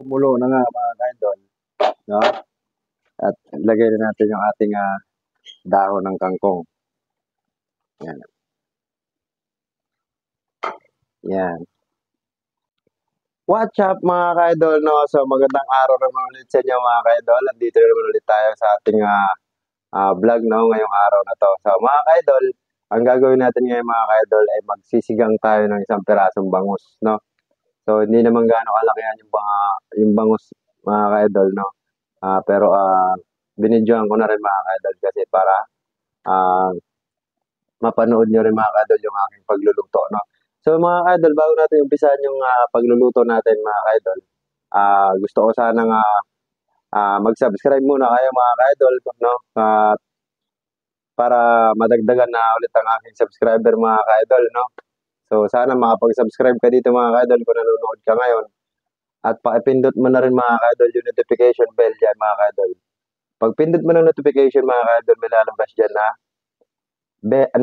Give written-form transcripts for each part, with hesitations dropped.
Kumulo na nga mga kaidol, no? At lagay na natin yung ating dahon ng kangkong. Yan. Yan. What's up mga kaidol, no? So magandang araw naman ulit sa inyo mga kaidol. Andito naman ulit tayo sa ating vlog, no? Ngayong araw na to. So mga kaidol, ang gagawin natin ngayon mga kaidol ay magsisigang tayo ng isang pirasong bangus, no? So hindi naman gaano kalakihan yung bangus mga kaidol, no? Pero binidyohan ko na rin mga kaidol kasi para ah, mapanood nyo rin mga kaidol yung aking pagluluto, no? So mga kaidol, bago natin umpisahan yung pagluluto natin mga kaidol, gusto ko sana mag-subscribe muna kayo mga kaidol, no? Para madagdagan na ulit ang aking subscriber mga kaidol, no? So sana makapag-subscribe ka dito mga kaidol kung nanonood ka ngayon. At pakipindot mo na rin mga kaidol yung notification bell dyan mga kaidol. Pag pindot mo ng notification mga kaidol, may lalabas dyan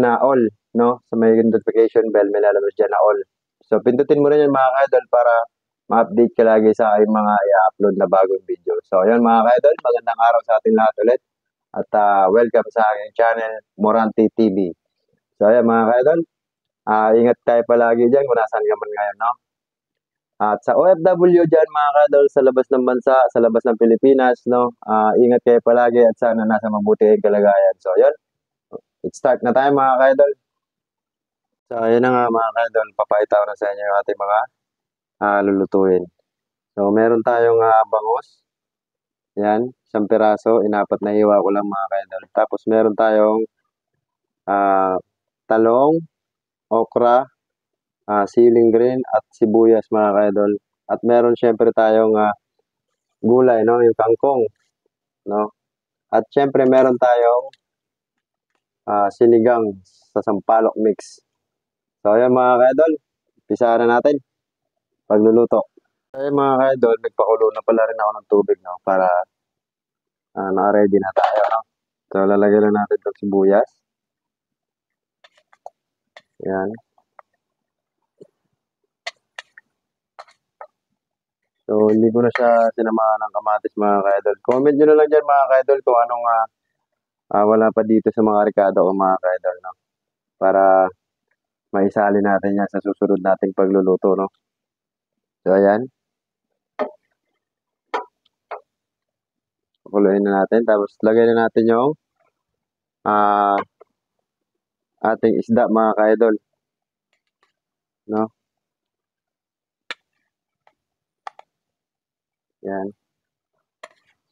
na all, no? So may notification bell, may lalabas dyan na all. So pindutin mo rin yan mga kaidol para ma-update ka lagi sa aking mga i-upload na bagong video. So yun mga kaidol, magandang araw sa ating lahat ulit. At welcome sa aking channel, Moranti TV. So ayan mga kaidol, ingat tayo palagi dyan kung nasaan ka man ngayon, no? At sa OFW dyan mga kaidol, sa labas ng bansa, sa labas ng Pilipinas, no? Ingat kayo palagi at sana nasa mabuti ang kalagayan. So yun, let's start na tayo mga kaidol. So yun na nga mga kaidol, papakita ko na sa inyo yung ating mga lulutuin. So meron tayong bangus. Yan, isang piraso, inapat na hiwa ko lang mga kaidol. Tapos meron tayong talong, okra, siling green at sibuyas mga kaidol. At meron syempre tayong gulay, no, yung kangkong, no. At syempre meron tayong sinigang sa sampalok mix. So ayan mga kaidol, umpisahan na natin pagluluto. Ayan mga kaidol, nagpakulo na pala rin ako ng tubig, no, para naka-ready na tayo, no. So lalagyan na natin itong sibuyas. Ayan. So, hindi ko na siya sinamahan ng kamatis mga kaidol. Comment nyo na lang dyan mga kaidol kung anong wala pa dito sa mga rekado ko mga kaidol, no? Para maisali natin yan sa susunod nating pagluluto, no? So, ayan. Pakuluin na natin. Tapos, lagay na natin yung ating isda mga kaidol, no? Ayan.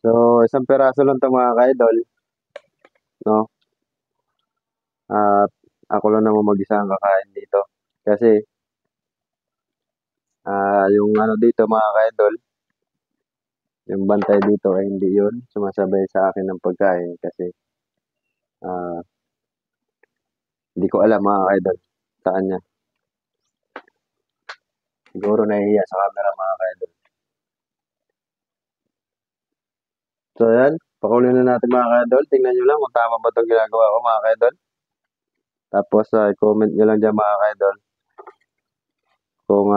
So, isang peraso lang ito mga kaidol, no? At ako lang naman mag-isa ang kakain dito. Kasi, yung ano dito mga kaidol, yung bantay dito ay hindi yun sumasabay sa akin ng pagkain kasi hindi ko alam mga kaidol sa kanya. Siguro nahihiya sa camera mga kaidol. So yan, pakuloy na natin mga kaidol. Tingnan nyo lang kung tama ba itong ginagawa ko mga kaidol. Tapos comment nyo lang dyan mga kaidol kung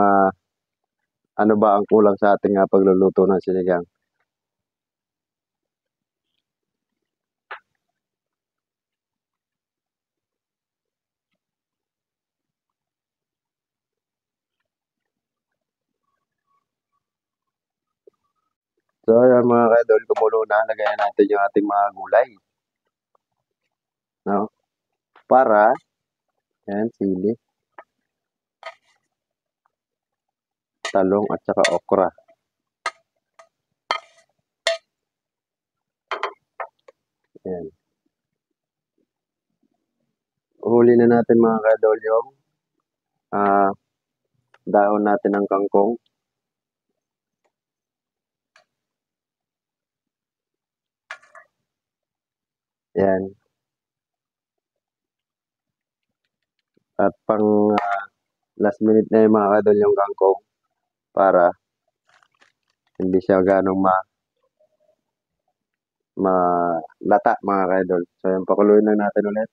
ano ba ang kulang sa ating pagluluto ng sinigang. So yan mga kaidol, kumulo na. Lagayan natin yung ating mga gulay. No? Para, yan, sili, talong at saka okra. Yan. Huli na natin mga kaidol yung dahon natin ng kangkong. Yan. At pang last minute na yung mga kaidol yung kangkong para hindi siya ganong malata mga kaidol. So yung pakuluin lang natin ulit.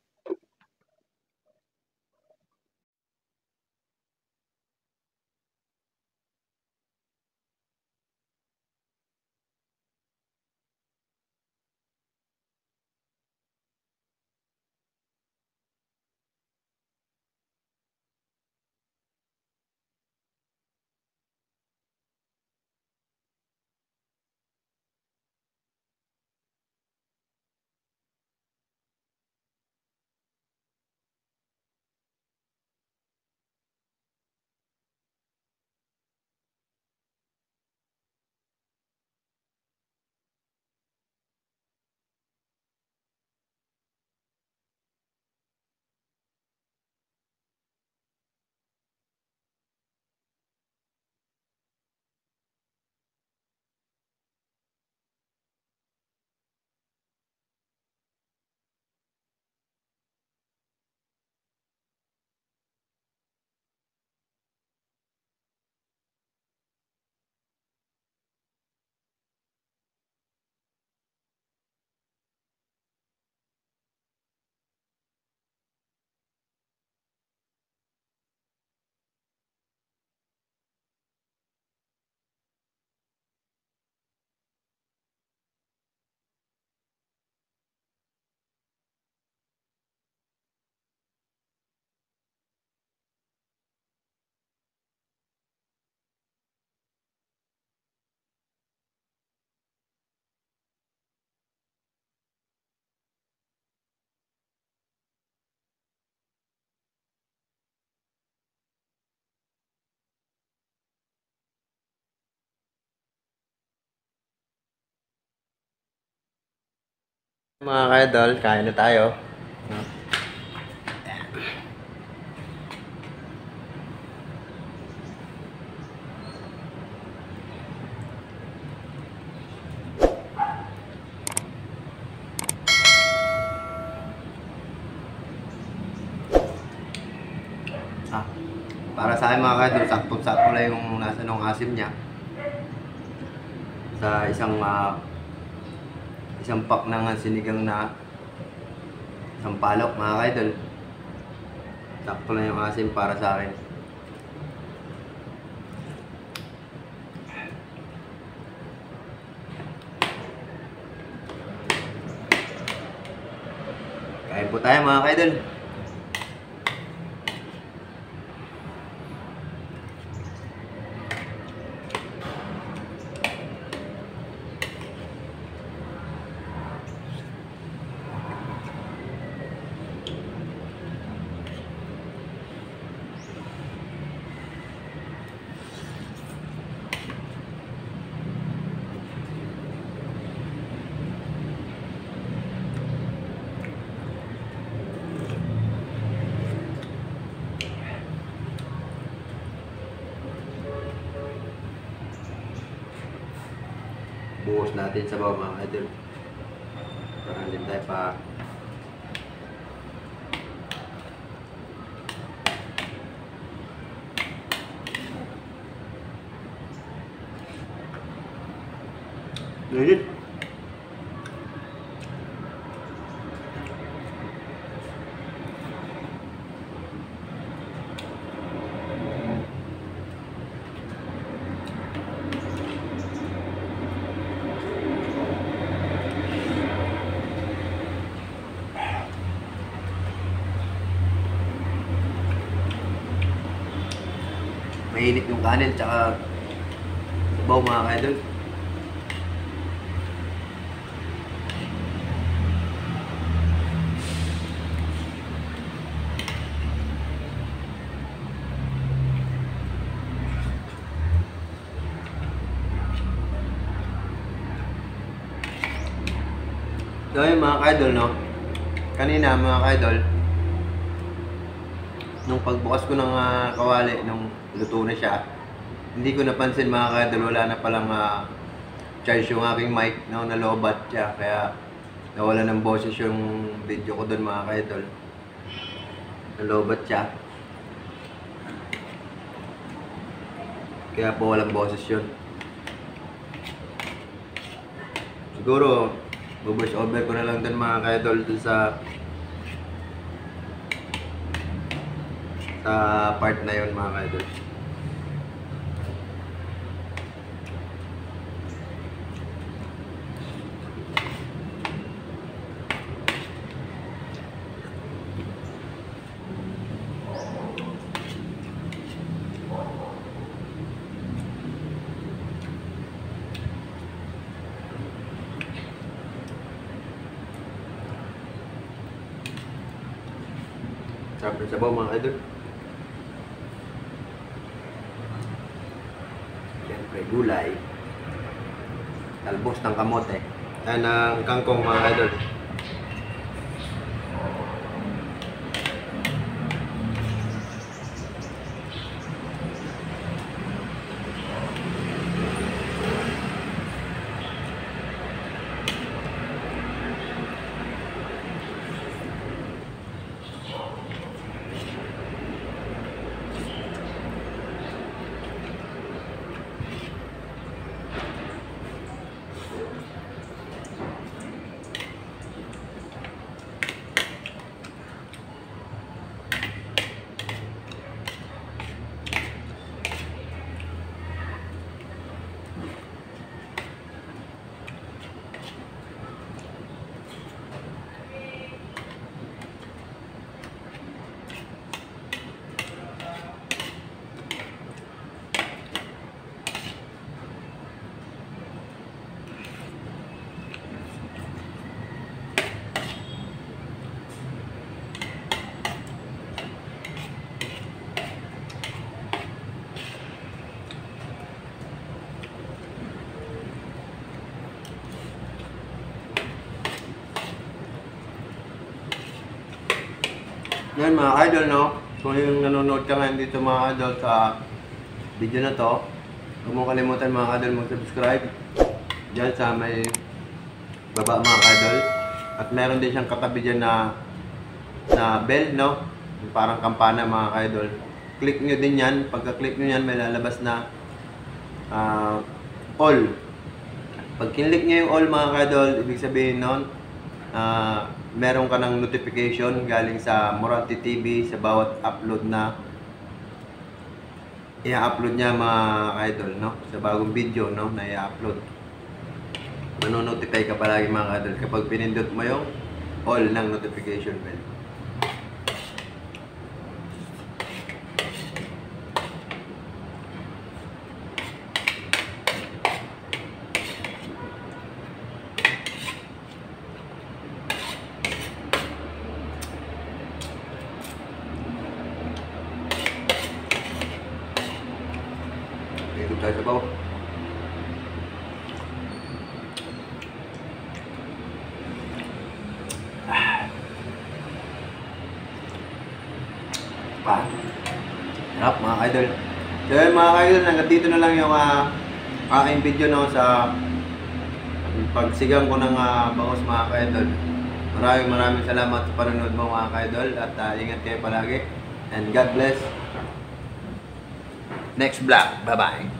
Mga ka-idol, kain na tayo. Para sa akin mga ka-idol, sakto-sakto lang yung nasa nung asim niya. Sa isang pack ng sinigang na sampalok mga ka-idol. Sakto lang yung asim para sa akin. Kain po tayo mga ka-idol. Buhos natin sa bawah mga idol para hindi tayo pa Legit. Mainit yung kanin tsaka sabaw mga ka-idol. So yun mga ka-idol, no? Kanina mga ka-idol, nung pagbukas ko ng kawali, nung luto na siya, hindi ko napansin mga ka-idol, wala na palang charge yung aking mic, no? Nalobat siya, kaya nawala ng boses yung video ko doon mga ka-idol. Nalobat siya. Kaya po walang boses yun. Siguro, voice over ko na lang din mga ka-idol dun sa part na yun mga ka-idol. Sarap ng sabaw mga ka-idol. Siyempre gulay, talbos ng kamote, yan ang kangkong mga ka-idol. Ngayon mga idol, no? Kung yung nanonood ka ngayon dito mga idol sa video na to, huwag mo kalimutan mga idol mag-subscribe dyan sa may baba mga idol. At meron din siyang katabi dyan na bell, no? Parang kampana mga idol. Click nyo din yan. Pagka-click nyo yan, may lalabas na all. Pag kinlik nyo yung all mga idol, ibig sabihin nun, meron ka ng notification galing sa Moranti TV sa bawat upload na i-upload niya mga idol, no? Sa bagong video, no? Na i-upload. Manonotify ka palagi mga idol kapag pinindot mo yung all ng notification bell. Dito tayo sa bawah. Sarap mga idol. So yun mga idol, hanggang dito na lang yung aking video, no, sa pagsigang ko ng bangus mga idol. Maraming salamat sa panonood mo mga idol at ingat kayo palagi and God bless. Next vlog. Bye bye.